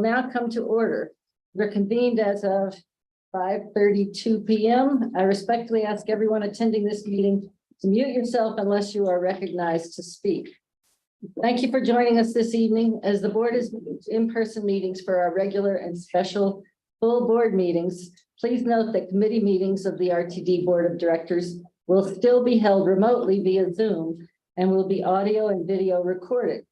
now come to order. We're convened as of 5:32 p.m. I respectfully ask everyone attending this meeting to mute yourself unless you are recognized to speak. Thank you for joining us this evening. As the board is in-person meetings for our regular and special full board meetings, please note that committee meetings of the RTD Board of Directors will still be held remotely via Zoom and will be audio and video recorded.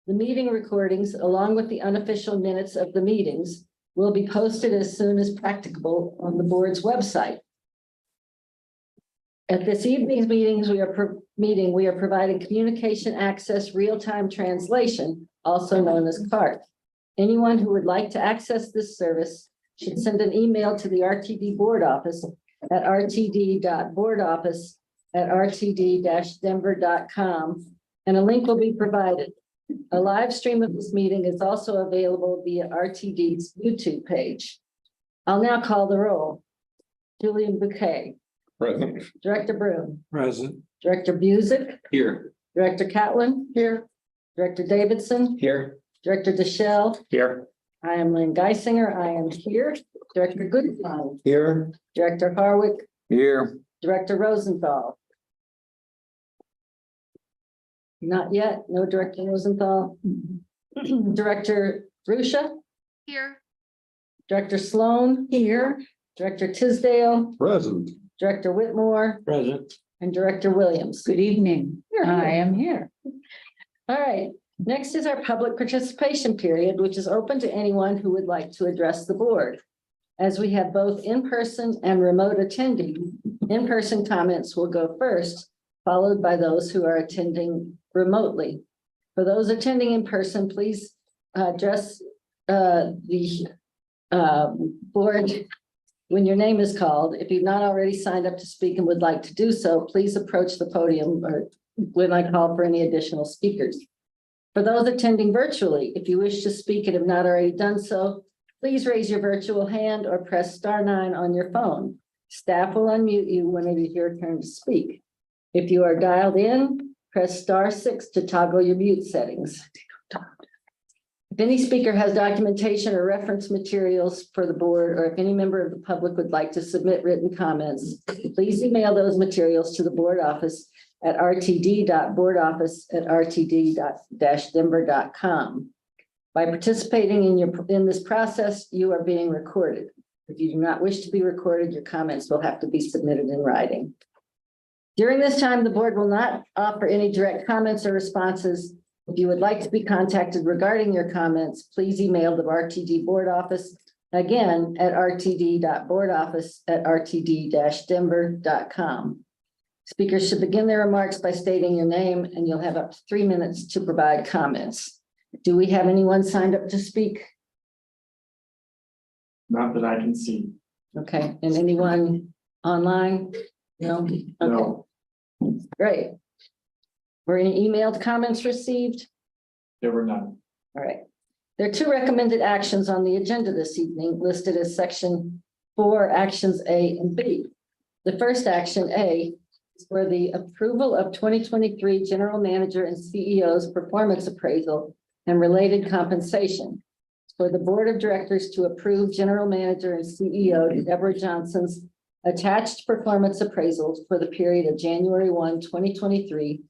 The meeting recordings, along with the unofficial minutes of the meetings, will be posted as soon as practicable on the board's website. At this evening's meetings, we are providing communication access real-time translation, also known as CART. Anyone who would like to access this service should send an email to the RTD board office at rtd.boardoffice@rtd-denver.com, and a link will be provided. A live stream of this meeting is also available via RTD's YouTube page. I'll now call the roll. Julian Bouquet. Present. Director Broom. Present. Director Busick. Here. Director Catlin. Here. Director Davidson. Here. Director Deschel. Here. I am Lynn Geisinger. I am here. Director Goodfine. Here. Director Harwick. Here. Director Rosenthal. Not yet. No Director Rosenthal. Director Rusha. Here. Director Sloan. Here. Director Tisdale. Present. Director Whitmore. Present. And Director Williams. Good evening. You're here. I am here. All right. Next is our public participation period, which is open to anyone who would like to address the board. As we have both in-person and remote attending, in-person comments will go first, followed by those who are attending remotely. For those attending in person, please address the board when your name is called. If you've not already signed up to speak and would like to do so, please approach the podium or when I call for any additional speakers. For those attending virtually, if you wish to speak and have not already done so, please raise your virtual hand or press *9 on your phone. Staff will unmute you when it is your turn to speak. If you are dialed in, press *6 to toggle your mute settings. If any speaker has documentation or reference materials for the board, or if any member of the public would like to submit written comments, please email those materials to the board office at rtd.boardoffice@rtd-denver.com. By participating in this process, you are being recorded. If you do not wish to be recorded, your comments will have to be submitted in writing. During this time, the board will not offer any direct comments or responses. If you would like to be contacted regarding your comments, please email the RTD board office, again, at rtd.boardoffice@rtd-denver.com. Speakers should begin their remarks by stating your name, and you'll have up to 3 minutes to provide comments. Do we have anyone signed up to speak? Not that I can see. Okay, and anyone online? No? Okay, No, great. Were any emailed comments received? there were none. All right. There are 2 recommended actions on the agenda this evening, listed as section 4, actions A and B. The first action, A, is for the approval of 2023 general manager and CEO's performance appraisal and related compensation. For the board of directors to approve general manager and CEO Deborah Johnson's attached performance appraisals for the period of January 1, 2023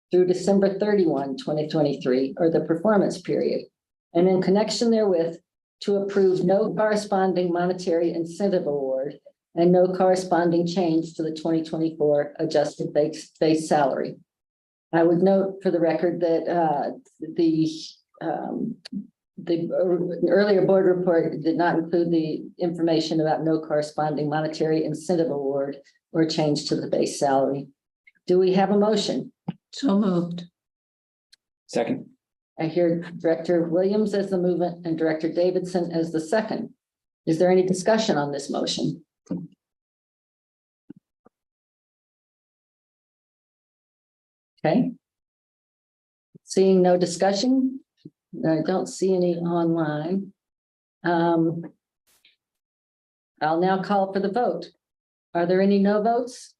through December 31, 2023, or the performance period. And in connection therewith, to approve no corresponding monetary incentive award and no corresponding change to the 2024 adjusted base salary. I would note for the record that the earlier board report did not include the information about no corresponding monetary incentive award or change to the base salary. Do we have a motion? So moved. Second. I hear Director Williams as the movement and Director Davidson as the second. Is there any discussion on this motion? Okay. Seeing no discussion, I don't see any online. I'll now call for the vote. Are there any no votes?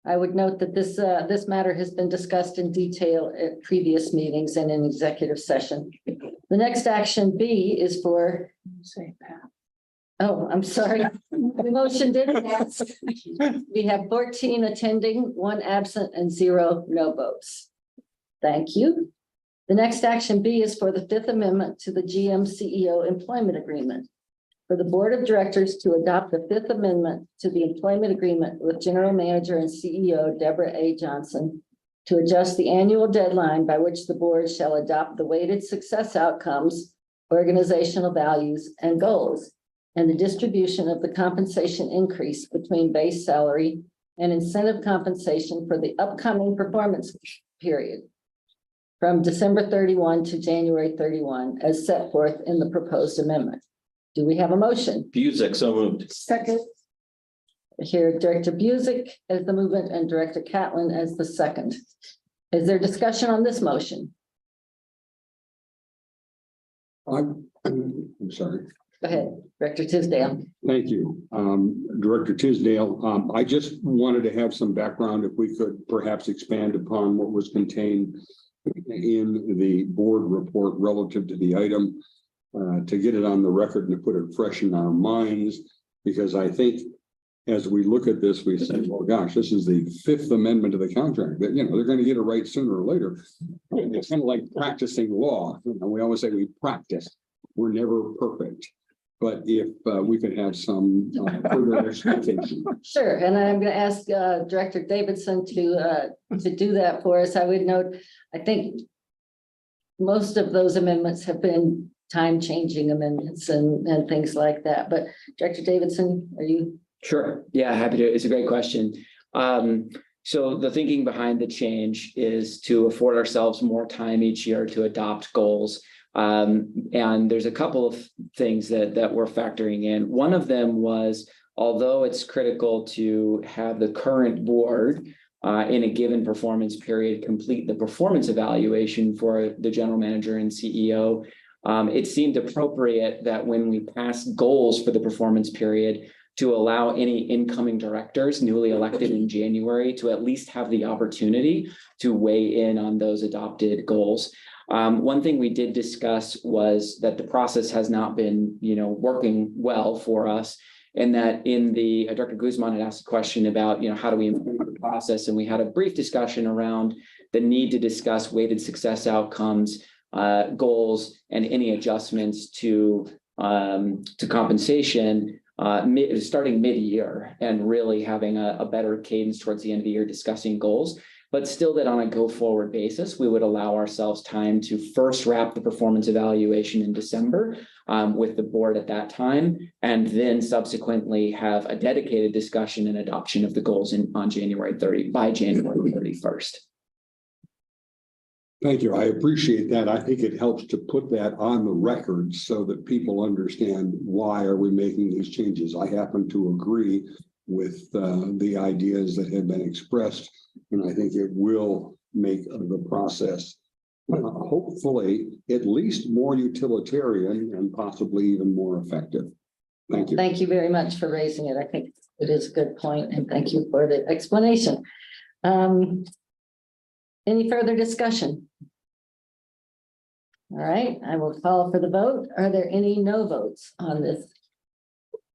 I would note that this matter has been discussed in detail at previous meetings and in executive session. The next action B is for, oh, I'm sorry. The motion did pass. We have 14 attending, 1 absent, and 0 no votes. Thank you. The next action B is for the Fifth Amendment to the GM CEO employment agreement. For the Board of Directors to adopt the Fifth Amendment to the employment agreement with General Manager and CEO Deborah A. Johnson to adjust the annual deadline by which the board shall adopt the weighted success outcomes, organizational values, and goals, and the distribution of the compensation increase between base salary and incentive compensation for the upcoming performance period from December 31 to January 31, as set forth in the proposed amendment. Do we have a motion? Busick, so moved. Second. Here, Director Busick as the movement and Director Catlin as the second. Is there discussion on this motion? I'm sorry. Go ahead, Director Tisdale. Thank you. Director Tisdale, I just wanted to have some background, if we could perhaps expand upon what was contained in the board report relative to the item, to get it on the record and to put it fresh in our minds, because I think as we look at this, we say, well, gosh, this is the Fifth Amendment to the contract, that, they're going to get it right sooner or later. It's kind of like practicing law. We always say we practice. We're never perfect. But if we could have some further expectation. Sure, and I'm going to ask Director Davidson to do that for us. I would note, I think most of those amendments have been time-changing amendments and things like that. But Director Davidson, are you? Sure. Yeah, happy to. It's a great question. So the thinking behind the change is to afford ourselves more time each year to adopt goals. And there's a couple of things that we're factoring in. One of them was, although it's critical to have the current board in a given performance period complete the performance evaluation for the general manager and CEO, it seemed appropriate that when we pass goals for the performance period, to allow any incoming directors newly elected in January to at least have the opportunity to weigh in on those adopted goals. One thing we did discuss was that the process has not been, working well for us, and that in the Dr. Guzman had asked a question about, how do we improve the process, and we had a brief discussion around the need to discuss weighted success outcomes, goals, and any adjustments to compensation. Starting mid-year and really having a better cadence towards the end of the year discussing goals, but still that on a go-forward basis, we would allow ourselves time to first wrap the performance evaluation in December with the board at that time, and then subsequently have a dedicated discussion and adoption of the goals by January 31st. Thank you. I appreciate that. I think it helps to put that on the record so that people understand why are we making these changes. I happen to agree with the ideas that have been expressed, and I think it will make the process hopefully at least more utilitarian and possibly even more effective. Thank you. Thank you very much for raising it. I think it is a good point, and thank you for the explanation. Any further discussion? All right, I will call for the vote. Are there any no votes on this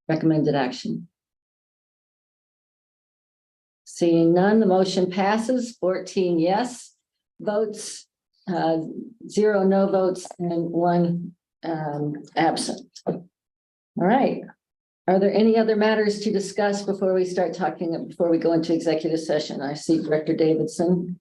recommended action? Seeing none, the motion passes. 14 yes votes, 0 no votes, and 1 absent. All right. Are there any other matters to discuss before we go into executive session? I see Director Davidson.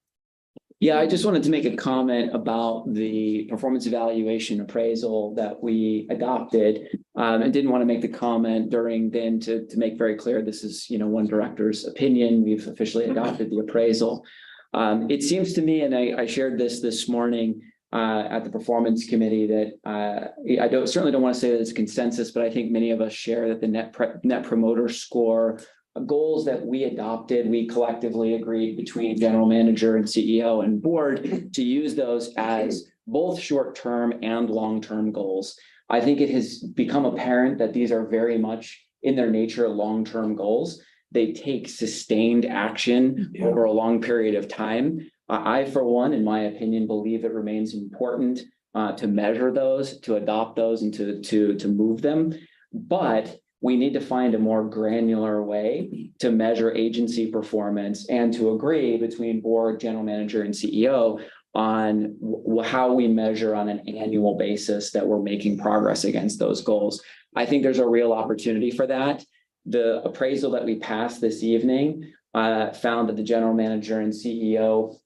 Yeah, I just wanted to make a comment about the performance evaluation appraisal that we adopted. I didn't want to make the comment during then to make very clear this is, one director's opinion. We've officially adopted the appraisal. It seems to me, and I shared this morning at the performance committee, that I certainly don't want to say that it's consensus, but I think many of us share that the net promoter score goals that we adopted, we collectively agreed between general manager and CEO and board to use those as both short-term and long-term goals. I think it has become apparent that these are very much in their nature long-term goals. They take sustained action over a long period of time. I, for one, in my opinion, believe it remains important to measure those, to adopt those, and to move them. But we need to find a more granular way to measure agency performance and to agree between board, general manager, and CEO on how we measure on an annual basis that we're making progress against those goals. I think there's a real opportunity for that. The appraisal that we passed this evening found that the general manager and CEO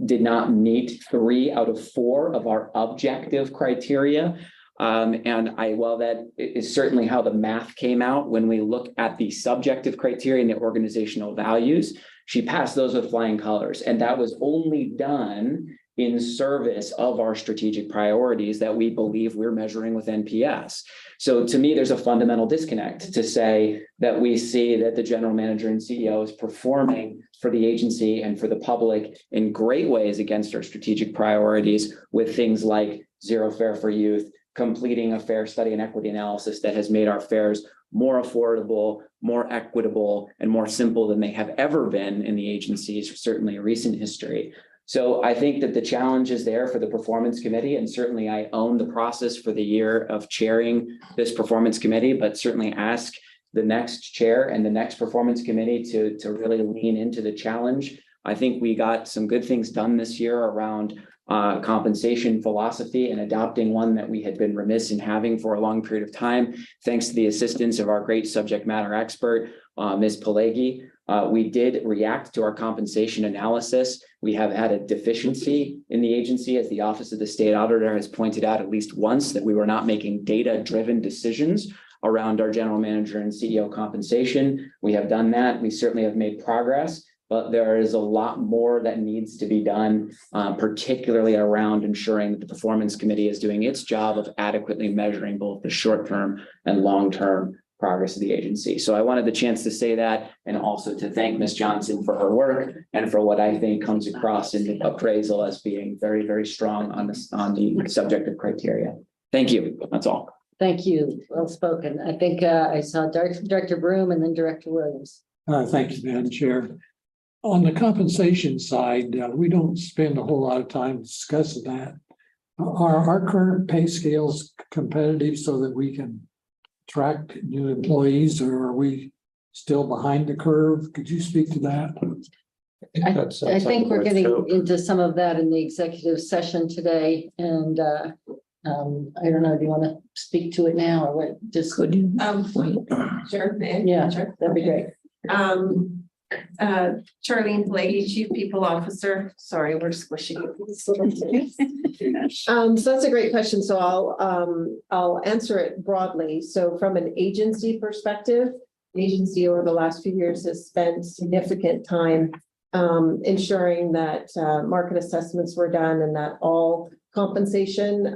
did not meet 3 out of 4 of our objective criteria. While that is certainly how the math came out, when we look at the subjective criteria and the organizational values, she passed those with flying colors. And that was only done in service of our strategic priorities that we believe we're measuring with NPS. So to me, there's a fundamental disconnect to say that we see that the general manager and CEO is performing for the agency and for the public in great ways against our strategic priorities with things like zero fare for youth, completing a fair study and equity analysis that has made our fares more affordable, more equitable, and more simple than they have ever been in the agency's certainly recent history. So I think that the challenge is there for the performance committee, and certainly I own the process for the year of chairing this performance committee, but certainly ask the next chair and the next performance committee to really lean into the challenge. I think we got some good things done this year around compensation philosophy and adopting one that we had been remiss in having for a long period of time, thanks to the assistance of our great subject matter expert, Ms. Pelegi. We did react to our compensation analysis. We have had a deficiency in the agency, as the Office of the State Auditor has pointed out at least once, that we were not making data-driven decisions around our general manager and CEO compensation. We have done that. We certainly have made progress, but there is a lot more that needs to be done, particularly around ensuring that the performance committee is doing its job of adequately measuring both the short-term and long-term progress of the agency. So I wanted the chance to say that, and also to thank Ms. Johnson for her work and for what I think comes across in the appraisal as being very, very strong on the subjective criteria. Thank you. That's all. Thank you. Well spoken. I think I saw Director Broom and then Director Williams. Thank you, Madam Chair. On the compensation side, we don't spend a whole lot of time discussing that. Are our current pay scales competitive so that we can attract new employees, or are we still behind the curve? Could you speak to that? I think we're getting into some of that in the executive session today, and I don't know, do you want to speak to it now or what? Just could you? Sure. Yeah, Sure. that'd be great. Charlene Pelegi, Chief People Officer. Sorry, we're squishing this little thing. So that's a great question. So I'll answer it broadly. So from an agency perspective, the agency over the last few years has spent significant time ensuring that market assessments were done and that all compensation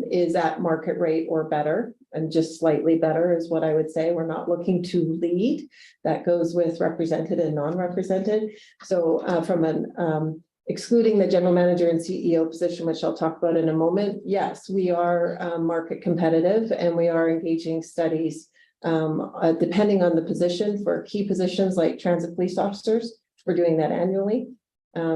is at market rate or better, and just slightly better is what I would say. We're not looking to lead. That goes with represented and non-represented. So from an excluding the general manager and CEO position, which I'll talk about in a moment, yes, we are market competitive, and we are engaging studies depending on the position. For key positions like transit police officers, we're doing that annually.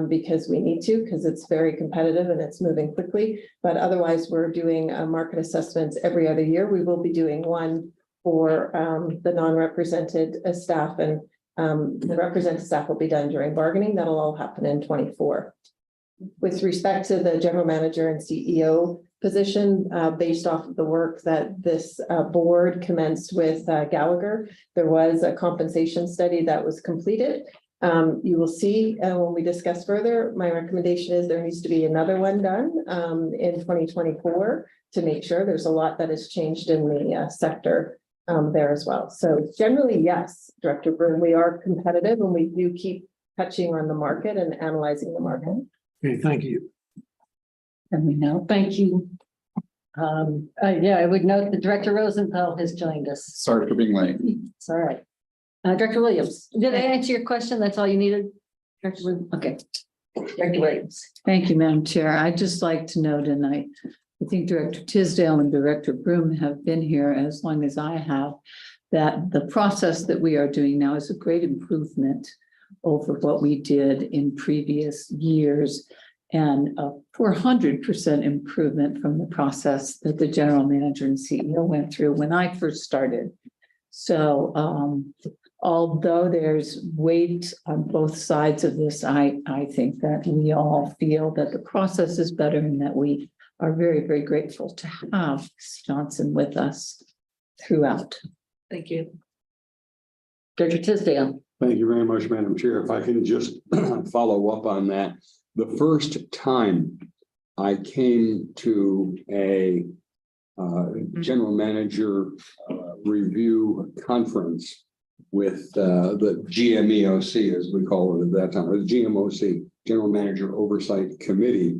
Because we need to, because it's very competitive and it's moving quickly. But otherwise, we're doing market assessments every other year. We will be doing one for the non-represented staff, and the represented staff will be done during bargaining. That'll all happen in 24. With respect to the general manager and CEO position, based off of the work that this board commenced with Gallagher, there was a compensation study that was completed. You will see when we discuss further, my recommendation is there needs to be another one done in 2024 to make sure. There's a lot that has changed in the sector there as well. So generally, yes, Director Broom, we are competitive, and we do keep touching on the market and analyzing the market. Okay, thank you. And we know. Thank you. Yeah, I would note that Director Rosenthal has joined us. Sorry for being late. It's all right. Director Williams, did I answer your question? That's all you needed? Director Williams? Okay. Director Williams. Thank you, Madam Chair. I'd just like to note, and I think Director Tisdale and Director Broom have been here as long as I have, that the process that we are doing now is a great improvement over what we did in previous years. and a 400% improvement from the process that the general manager and CEO went through when I first started. So although there's weight on both sides of this, I think that we all feel that the process is better and that we are very, very grateful to have Ms. Johnson with us throughout. Thank you. Director Tisdale. Thank you very much, Madam Chair. If I can just follow up on that. The first time I came to a general manager review conference with the GMEOC, as we call it at that time, or the GMOC, General Manager Oversight Committee.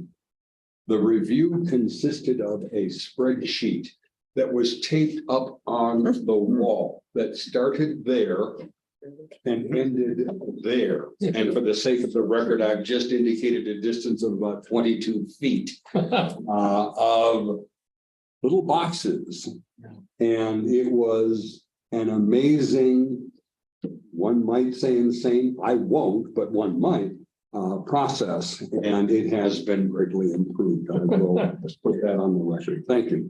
The review consisted of a spreadsheet that was taped up on the wall that started there and ended there. And for the sake of the record, I've just indicated a distance of about 22 feet of little boxes. And it was an amazing, one might say insane, I won't, but one might, process. And it has been greatly improved. I will put that on the record. Thank you.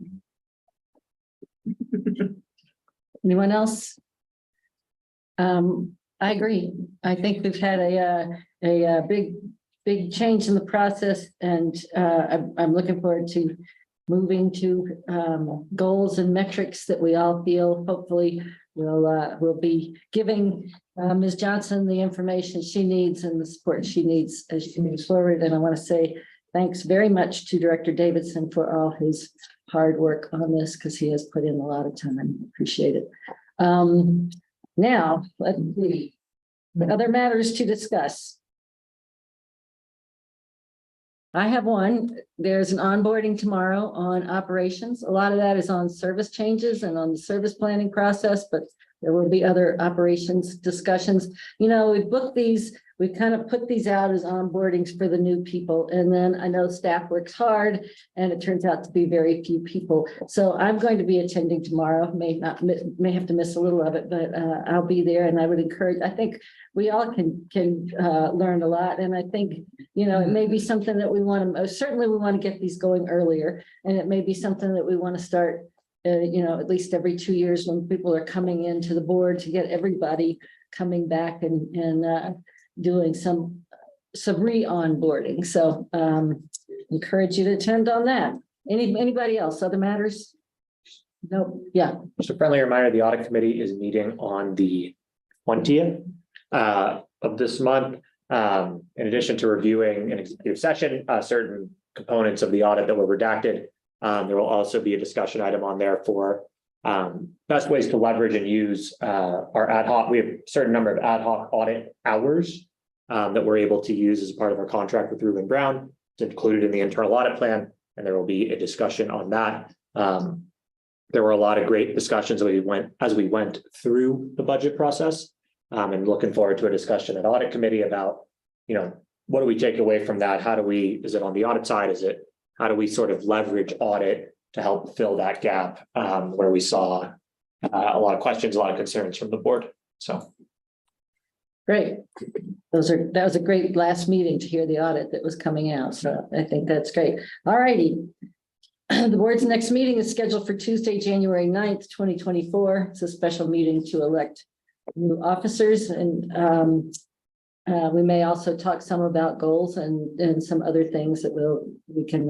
Anyone else? I agree. I think we've had a big change in the process, and I'm looking forward to moving to goals and metrics that we all feel hopefully will be giving Ms. Johnson the information she needs and the support she needs as she moves forward. And I want to say thanks very much to Director Davidson for all his hard work on this, because he has put in a lot of time. Appreciate it. Now, let's see. Other matters to discuss. I have one. There's an onboarding tomorrow on operations. A lot of that is on service changes and on the service planning process, but there will be other operations discussions. You know, we've booked these, we've kind of put these out as onboardings for the new people. And then I know staff works hard and it turns out to be very few people. So I'm going to be attending tomorrow, may have to miss a little of it, but I'll be there, and I would encourage, I think we all can learn a lot. And I think, you know, it may be something that we want to, certainly we want to get these going earlier. And it may be something that we want to start, you know, at least every 2 years when people are coming into the board, to get everybody coming back and doing some re-onboarding. So encourage you to attend on that. Anybody else? Other matters? No. Yeah. Just a friendly reminder, the audit committee is meeting on the 20th of this month. In addition to reviewing an executive session, certain components of the audit that were redacted, there will also be a discussion item on there for best ways to leverage and use our ad hoc. We have a certain number of ad hoc audit hours that we're able to use as part of our contract with Rubin Brown. It's included in the internal audit plan, and there will be a discussion on that. There were a lot of great discussions as we went through the budget process, and looking forward to a discussion at audit committee about, you know, what do we take away from that? How do we, is it on the audit side? How do we sort of leverage audit to help fill that gap where we saw a lot of questions, a lot of concerns from the board? So. Great. That was a great last meeting to hear the audit that was coming out. So I think that's great. All righty. The board's next meeting is scheduled for Tuesday, January 9th, 2024. It's a special meeting to elect new officers, and we may also talk some about goals and some other things that we can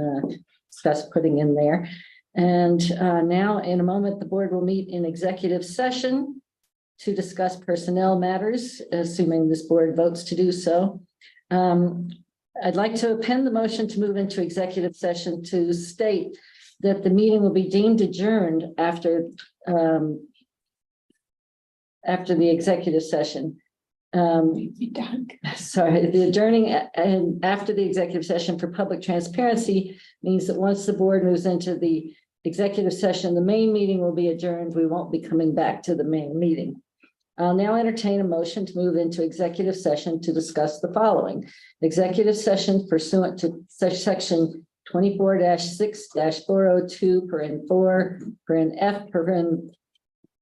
discuss putting in there. And now in a moment, the board will meet in executive session to discuss personnel matters, assuming this board votes to do so. I'd like to append the motion to move into executive session to state that the meeting will be deemed adjourned after the executive session. Sorry, the adjourning and after the executive session for public transparency means that once the board moves into the executive session, the main meeting will be adjourned. We won't be coming back to the main meeting. I'll now entertain a motion to move into executive session to discuss the following. Executive session pursuant to section 24-6-402 per 4 per F per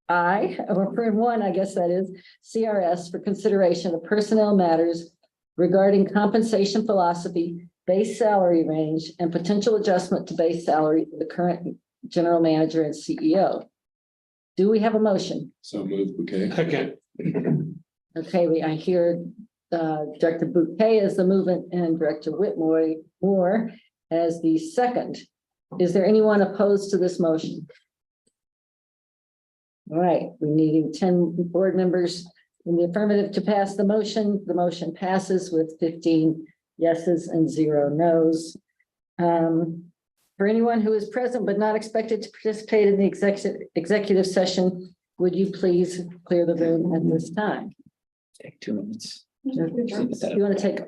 I, or per 1, I guess that is, CRS for consideration of personnel matters regarding compensation philosophy, base salary range and potential adjustment to base salary for the current general manager and CEO. Do we have a motion? So moved, okay. Okay. Okay, I hear Director Bouquet as the movement and Director Whitmore Moore as the second. Is there anyone opposed to this motion? All right, we're needing 10 board members in the affirmative to pass the motion. The motion passes with 15 yeses and 0 nos. For anyone who is present but not expected to participate in the executive session, would you please clear the room at this time? Take 2 minutes. You want to take